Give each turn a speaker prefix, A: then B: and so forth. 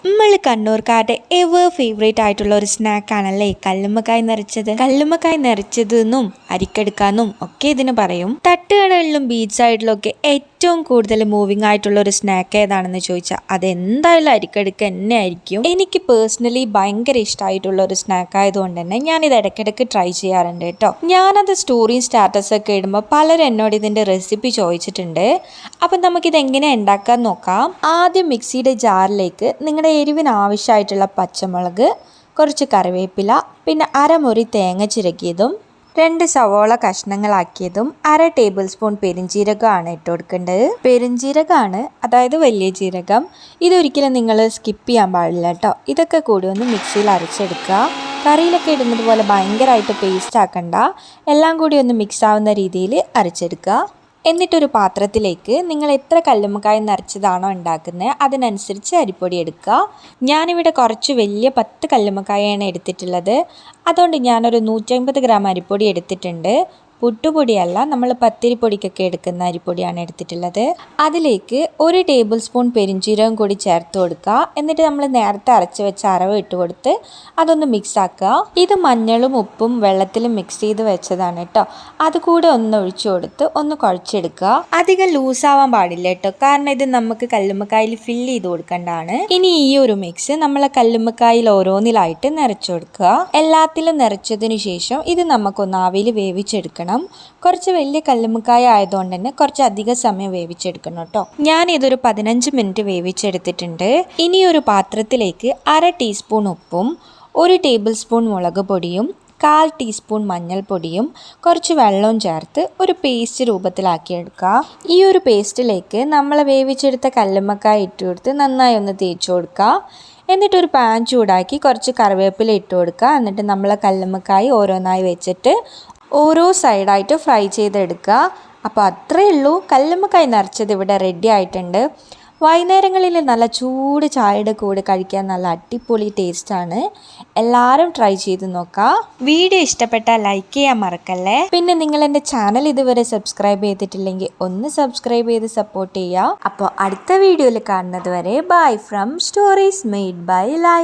A: നമ്മൾ കണ്ണൂർക്കാരുടെ ever favourite ആയിട്ടുള്ള ഒരു സ്നാക്കാണല്ലേ കല്ലുമ്മക്കായ് നിറച്ചത്. കല്ലുമ്മക്കായ് നിറച്ചതെന്നും അരിക്കെടുക്കാന്നും ഒക്കെ ഇതിന് പറയും. തട്ടുകടകളിലും ബീച്ച് സൈഡിലും ഒക്കെ ഏറ്റവും കൂടുതൽ മൂവിങ് ആയിട്ടുള്ള ഒരു സ്നാക്ക് ഏതാണെന്ന് ചോദിച്ചാൽ അതെന്തായാലും അരിക്കെടുക്ക തന്നെ ആയിരിക്കും. എനിക്ക് പേഴ്സണലി ഭയങ്കര ഇഷ്ടമായിട്ടുള്ള ഒരു സ്നാക്ക് ആയതുകൊണ്ട് തന്നെ ഞാനിത് ഇടയ്ക്കിടയ്ക്ക് ട്രൈ ചെയ്യാറുണ്ട് കേട്ടോ. ഞാനത് സ്റ്റോറിയും സ്റ്റാറ്റസൊക്കെ ഇടുമ്പോൾ പലരും എന്നോട് ഇതിൻ്റെ റെസിപ്പി ചോദിച്ചിട്ടുണ്ട്. അപ്പം നമുക്കിത് എങ്ങനെ ഉണ്ടാക്കാൻ നോക്കാം. ആദ്യം മിക്സിയുടെ ജാറിലേക്ക് നിങ്ങളുടെ എരിവിന് ആവശ്യമായിട്ടുള്ള പച്ചമുളക്, കുറച്ച് കറിവേപ്പില, പിന്നെ അരമുറി തേങ്ങ ചിരകിയതും 2 സവോള കഷ്ണങ്ങളാക്കിയതും 1/2 ടേബിൾ സ്പൂൺ പെരിഞ്ജീരകമാണ് ഇട്ട് കൊടുക്കേണ്ടത്. പെരിഞ്ജീരകമാണ്, അതായത് വലിയ ജീരകം. ഇതൊരിക്കലും നിങ്ങൾ സ്കിപ്പ് ചെയ്യാൻ പാടില്ല കേട്ടോ. ഇതൊക്കെ കൂടി ഒന്ന് മിക്സിയിൽ അരച്ചെടുക്കുക. കറിയിലൊക്കെ ഇടുന്നത് പോലെ ഭയങ്കരമായിട്ട് പേസ്റ്റ് ആക്കണ്ട, എല്ലാം കൂടി ഒന്ന് മിക്സ് ആവുന്ന രീതിയിൽ അരച്ചെടുക്കുക. എന്നിട്ടൊരു പാത്രത്തിലേക്ക് നിങ്ങൾ എത്ര കല്ലുമ്മക്കായ നിറച്ചതാണോ ഉണ്ടാക്കുന്നത് അതിനനുസരിച്ച് അരിപ്പൊടി എടുക്കുക. ഞാനിവിടെ കുറച്ച് വലിയ 10 കല്ലുമ്മക്കായാണ് എടുത്തിട്ടുള്ളത്. അതുകൊണ്ട് ഞാനൊരു 150 ഗ്രാം അരിപ്പൊടി എടുത്തിട്ടുണ്ട്. പുട്ടുപൊടിയല്ല, നമ്മൾ പത്തിരിപ്പൊടിക്കൊക്കെ എടുക്കുന്ന അരിപ്പൊടിയാണ് എടുത്തിട്ടുള്ളത്. അതിലേക്ക് 1 ടേബിൾ സ്പൂൺ പെരിഞ്ജീരകം കൂടി ചേർത്ത് കൊടുക്കുക. എന്നിട്ട് നമ്മൾ നേരത്തെ അരച്ച് വെച്ച അരവ് ഇട്ട് കൊടുത്ത് അതൊന്ന് മിക്സ് ആക്കുക. ഇത് മഞ്ഞളും ഉപ്പും വെള്ളത്തിലും മിക്സ് ചെയ്ത് വെച്ചതാണ് കേട്ടോ. അതുകൂടെ ഒന്ന് ഒഴിച്ചു കൊടുത്ത് ഒന്ന് കുഴച്ചെടുക്കുക. അധികം ലൂസാവാൻ പാടില്ല കേട്ടോ, കാരണം ഇത് നമുക്ക് കല്ലുമ്മക്കായിൽ ഫില്ല് ചെയ്ത് കൊടുക്കേണ്ടതാണ്. ഇനി ഈ ഒരു മിക്സ് നമ്മളെ കല്ലുമ്മക്കായിൽ ഓരോന്നിലായിട്ട് നിറച്ചു കൊടുക്കുക. എല്ലാത്തിലും നിറച്ചതിന് ശേഷം ഇത് നമുക്കൊന്ന് ആവിയിൽ വേവിച്ചെടുക്കണം. കുറച്ച് വലിയ കല്ലുമ്മക്കായ ആയതുകൊണ്ട് തന്നെ കുറച്ച് അധിക സമയം വേവിച്ചെടുക്കണം കേട്ടോ. ഞാൻ ഇതൊരു 15 മിനിറ്റ് വേവിച്ചെടുത്തിട്ടുണ്ട്. ഇനി ഒരു പാത്രത്തിലേക്ക് 1/2 ടീസ്പൂൺ ഉപ്പും 1 ടേബിൾ സ്പൂൺ മുളക് പൊടിയും 1/4 ടീസ്പൂൺ മഞ്ഞൾപ്പൊടിയും കുറച്ച് വെള്ളവും ചേർത്ത് ഒരു പേസ്റ്റ് രൂപത്തിലാക്കിയെടുക്കുക. ഈ ഒരു പേസ്റ്റിലേക്ക് നമ്മൾ വേവിച്ചെടുത്ത കല്ലുമ്മക്കായ ഇട്ട് കൊടുത്ത് നന്നായി ഒന്ന് തേച്ച് കൊടുക്കുക. എന്നിട്ടൊരു പാൻ ചൂടാക്കി കുറച്ച് കറിവേപ്പില ഇട്ട് കൊടുക്കുക. എന്നിട്ട് നമ്മൾ കല്ലുമ്മക്കായ ഓരോന്നായി വെച്ചിട്ട് ഓരോ സൈഡായിട്ട് ഫ്രൈ ചെയ്തെടുക്കുക. അപ്പോൾ അത്രയേ ഉള്ളൂ, കല്ലുമ്മക്കായ നിറച്ചത് ഇവിടെ റെഡി ആയിട്ടുണ്ട്. വൈകുന്നേരങ്ങളിൽ നല്ല ചൂട് ചായയുടെ കൂടെ കഴിക്കാൻ നല്ല അടിപൊളി ടേസ്റ്റാണ്. എല്ലാവരും ട്രൈ ചെയ്ത് നോക്കുക. വീഡിയോ ഇഷ്ടപ്പെട്ടാൽ ലൈക്ക് ചെയ്യാൻ മറക്കല്ലേ. പിന്നെ നിങ്ങൾ എൻ്റെ ചാനൽ ഇതുവരെ സബ്സ്ക്രൈബ് ചെയ്തിട്ടില്ലെങ്കിൽ ഒന്ന് സബ്സ്ക്രൈബ് ചെയ്ത് സപ്പോർട്ട് ചെയ്യുക. അപ്പോൾ അടുത്ത വീഡിയോയിൽ കാണുന്നത് വരെ bye from stories made by lie.